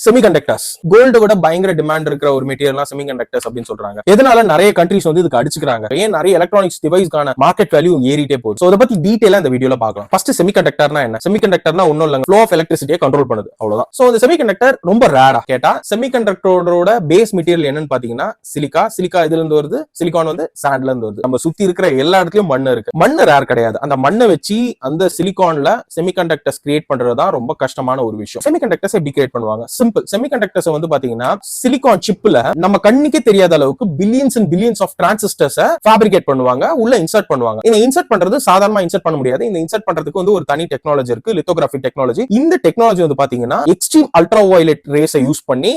Semiconductors gold விட பயங்கர demand இருக்கிற ஒரு மெட்டீரியல் செமிகண்டக்டர்ஸ் அப்படின்னு சொல்றாங்க. எதனால நிறைய கண்ட்ரிஸ் வந்து இதுக்கு அடிச்சுக்கிறாங்க, ஏன் நிறைய எலக்ட்ரானிக்ஸ் டிவைஸ்க்கான மார்க்கெட் வேல்யூ ஏறிட்டே போகுது. சோ இத பத்தி டீடைலா இந்த வீடியோல பார்க்கலாம். ஃபர்ஸ்ட் செமிகண்டக்டர்னா என்ன? செமிகண்டக்டர்னா ஒண்ணும் இல்லங்க, ஃப்ளோ ஆஃப் எலக்ட்ரிசிட்டியை கண்ட்ரோல் பண்ணுது, அவ்வளவுதான். சோ இந்த செமிகண்டக்டர் ரொம்ப ரேரா கேட்டா செமிகண்டக்டரோட பேஸ் மெட்டீரியல் என்னன்னு பாத்தீங்கன்னா சிலிக்கா இதுல இருந்து வருது, சிலிகான் வந்து சாண்ட்ல இருந்து வருது. நம்ம சுத்தி இருக்கிற எல்லா இடத்துலயும் மண்ணு இருக்கு. மண்ணு ரேர் கிடையாது. அந்த மண்ணை வச்சு அந்த சிலிகான்ல செமிகண்டக்டர்ஸ் கிரியேட் பண்றதுதான் ரொம்ப கஷ்டமான ஒரு விஷயம். செமிகண்டக்டர்ஸ் எப்படி கிரியேட் பண்ணுவாங்க? சிம்பிள். செமிகண்டக்டர்ஸ் வந்து பாத்தீங்கன்னா சிலிகான் சிப்ல நம்ம கண்ணுக்கே தெரியாத அளவுக்கு billions and billions of transistors fabricate பண்ணுவாங்க, உள்ள இன்சர்ட் பண்ணுவாங்க. இந்த இன்சர்ட் பண்றது சாதாரணமா இன்சர்ட் பண்ண முடியாது. இந்த இன்சர்ட் பண்றதுக்கு வந்து ஒரு தனி டெக்னாலஜி இருக்கு, லித்தோகிராஃபி டெக்னாலஜி. இந்த டெக்னாலஜி வந்து பாத்தீங்கன்னா எக்ஸ்ட்ரீம் அல்ட்ரா வயலட் ரேஸை யூஸ் பண்ணி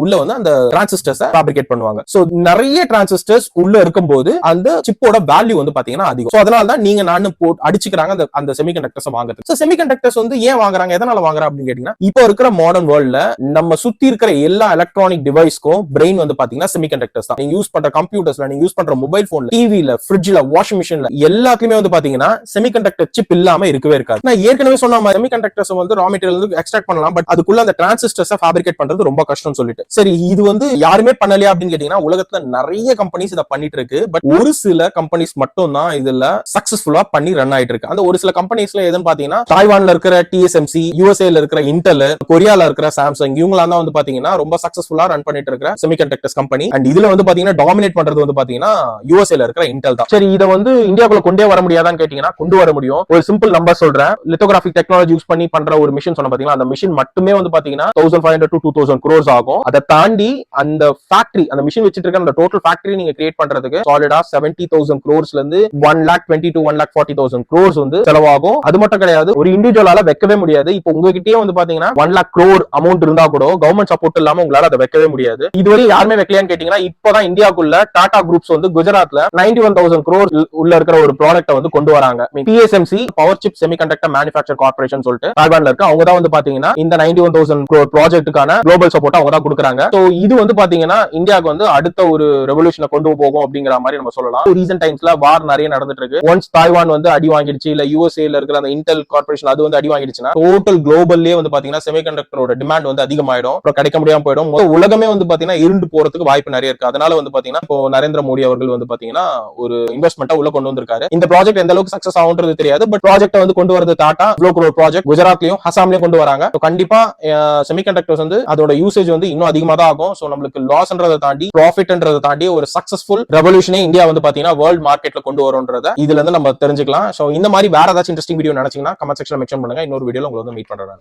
உள்ள வந்து அந்த டிரான்சிஸ்டர்ஸ் ஃபேப்ரிகேட் பண்ணுவாங்க. சோ நிறைய டிரான்சிஸ்டர்ஸ் உள்ள இருக்கும்போது அந்த சிப்போட வேல்யூ வந்து பாத்தீங்கன்னா அதிகம். சோ அதனால தான் நீங்க நானும் அடிச்சுக்கிறாங்க அந்த செமிகண்டக்டர்ஸ் வாங்குறது. சோ செமிகண்டக்டர்ஸ் வந்து ஏன் வாங்குறாங்க, எதனால வாங்குறாங்க அப்படின்னு கேட்டீங்கன்னா, இப்போ இருக்கிற மாடர்ன் வேர்ல்ட்ல நம்ம சுத்தி இருக்கிற எல்லா எலக்ட்ரானிக் டிவைஸ்க்கும் பிரெயின் வந்து பாத்தீங்கன்னா செமிகண்டக்டர்ஸ் தான். நீங்க யூஸ் பண்ற கம்ப்யூட்டர்ஸ்ல, நீங்க யூஸ் பண்ற மொபைல் போன்ல, டிவில, ஃப்ரிட்ஜ்ல, வாஷிங் மிஷின்ல எல்லாத்துலயுமே வந்து பாத்தீங்கன்னா செமிகண்டக்டர் சிப் இல்லாம இருக்கவே இருக்காது. நான் ஏற்கனவே சொன்ன மாதிரி செமிகண்டக்டர்ஸ் வந்து ரா மெட்டீரியல் வந்து எக்ஸ்ட்ராக்ட் பண்ணலாம், பட் அதுக்குள்ள அந்த டிரான்சிஸ்டர்ஸ் ஃபேப்ரிகேட் பண்றது ரொம்ப கஷ்டம் சொல்லிட்டு. சரி, இது வந்து யாருமே பண்ணலையா அப்படின்னு கேட்டீங்கன்னா, உலகத்துல நிறைய கம்பெனிஸ் இதை பண்ணிட்டு இருக்கு. பட் ஒரு சில கம்பெனிஸ் மட்டும் தான் இதுல சக்சஸ்ஃபுல்லா பண்ணி ரன் ஆயிட்டு இருக்கு. அந்த ஒரு சில கம்பெனிஸ்ல எதுன்னு பாத்தீங்கன்னா, தாய்வான்ல இருக்கிற TSMC, யூஎஸ்ஏல இருக்கிற இன்டெல், கொரியால இருக்கிற சாம்சங், இவங்களா தான் வந்து பாத்தீங்கன்னா ரொம்ப சக்சஸ்ஃபுல்லா ரன் பண்ணிட்டு இருக்கிற செமிகண்டக்டர்ஸ் கம்பெனி. அண்ட் இதுல வந்து பாத்தீங்கன்னா டாமினேட் பண்றது வந்து பாத்தீங்கன்னா யூஎஸ்ஏல இருக்கிற இன்டெல் தான். சரி, இதை வந்து இந்தியாவுக்குள்ள கொண்டே வர முடியாதான்னு கேட்டீங்கன்னா கொண்டு வர முடியும். ஒரு சிம்பிள் நம்பர் சொல்றேன். லித்தோகிராஃபிக் டெக்னாலஜி யூஸ் பண்ணி பண்ற ஒரு மிஷின் சொன்ன பாத்தீங்கன்னா, அந்த மிஷின் மட்டுமே வந்து பாத்தீங்கன்னா 1500 to 2000 crores ஆகும். அதை தாண்டி அந்த ஃபேக்டரி, அந்த மிஷின் வச்சிட்டு இருக்க அந்த டோட்டல் ஃபேக்டரி நீங்க கிரியேட் பண்றதுக்கு சாலிடா 70,000 crores இருந்து 1,20,000 to 1,40,000 crores வந்து செலவாகும். அது மட்டும் கிடையாது, ஒரு இண்டிவிஜுவலால வைக்கவே முடியாது. இப்போ உங்ககிட்டயே வந்து பாத்தீங்கன்னா 1 lakh crore அமௌண்ட் இருந்தா கூட கவர்மெண்ட் சப்போர்ட் இல்லாம உங்களால அதை வைக்கவே முடியாது. இதுவரை யாருமே வைக்கலையான்னு கேட்டீங்கன்னா, இப்பதான் இந்தியாக்குள்ள டாடா குரூப்ஸ் வந்து குஜராத்ல 91,000 crores உள்ள இருக்கிற ஒரு ப்ராடக்ட் வந்து கொண்டு வராங்க. TSMC power chip semiconductor manufacture corporation சொல்லிட்டு தாய்வான்ல இருக்கு. அவங்க தான் வந்து பாத்தீங்கன்னா இந்த 91,000 crore ப்ராஜெக்ட்டுக்கான குளோபல் சப்போர்ட் அவங்க தான் கொடுக்குறாங்க. சோ இது வந்து பாத்தீங்கன்னா இந்தியாவுக்கு வந்து அடுத்த ஒரு ரெவல்யூஷனை கொண்டு போகும் அப்படிங்கிற மாதிரி நம்ம சொல்லலாம். ரீசன்ட் டைம்ஸ்ல வார் நிறைய நடந்துட்டு இருக்கு. ஒன்ஸ் தாய்வான் வந்து அடி வாங்கிடுச்சு, இல்ல யூஎஸ்ஏல இருக்கிற அந்த இன்டெல் கார்ப்பரேஷன் அது வந்து அடி வாங்கிடுச்சுன்னா டோட்டல் குளோபல்லே வந்து பாத்தீங்கன்னா செமிகண்டக்டரோட டிமாண்ட் வந்து அதிகமாயிடும், அப்புறம் கிடைக்க முடியாம போயிடும். உலகமே வந்து பாத்தீங்கன்னா இருண்டு போறதுக்கு வாய்ப்பு நிறைய இருக்கு. அதனால வந்து பாத்தீங்கன்னா இப்போ நரேந்திர மோடி அவர்கள் வந்து பாத்தீங்கன்னா ஒரு இன்வெஸ்ட்மெண்ட்டா உள்ள கொண்டு வந்திருக்காரு. இந்த ப்ராஜெக்ட் எந்த அளவுக்கு சக்சஸ் ஆகும்ன்றது தெரியாது, பட் ப்ராஜெக்ட் வந்து கொண்டு வரது டாடா இவ்வளவு ஒரு ப்ராஜெக்ட் குஜராத்லயும் அசாம்லயும் கொண்டு வராங்க. கண்டிப்பா செமிகண்டக்டர்ஸ் வந்து அதோட யூசேஜ் வந்து இன்னும் அதிகமா தான் ஆகும். சோ நம்மளுக்கு லாஸ்ன்றதை தாண்டி ப்ராஃபிட்ன்றதை தாண்டி ஒரு சக்சஸ்ஃபுல் ரெவல்யூஷனே இந்தியா வந்து பாத்தீங்கன்னா வேர்ல்ட் மார்க்கெட்ல கொண்டு வரும்ன்றத இதுல இருந்து நம்ம தெரிஞ்சுக்கலாம். சோ இந்த மாதிரி வேற ஏதாச்சும் இன்ட்ரெஸ்டிங் வீடியோ நினைச்சீங்கன்னா கமெண்ட் செக்ஷன்ல மென்ஷன் பண்ணுங்க. இன்னொரு வீடியோல உங்களை வந்து மீட் பண்றேன்.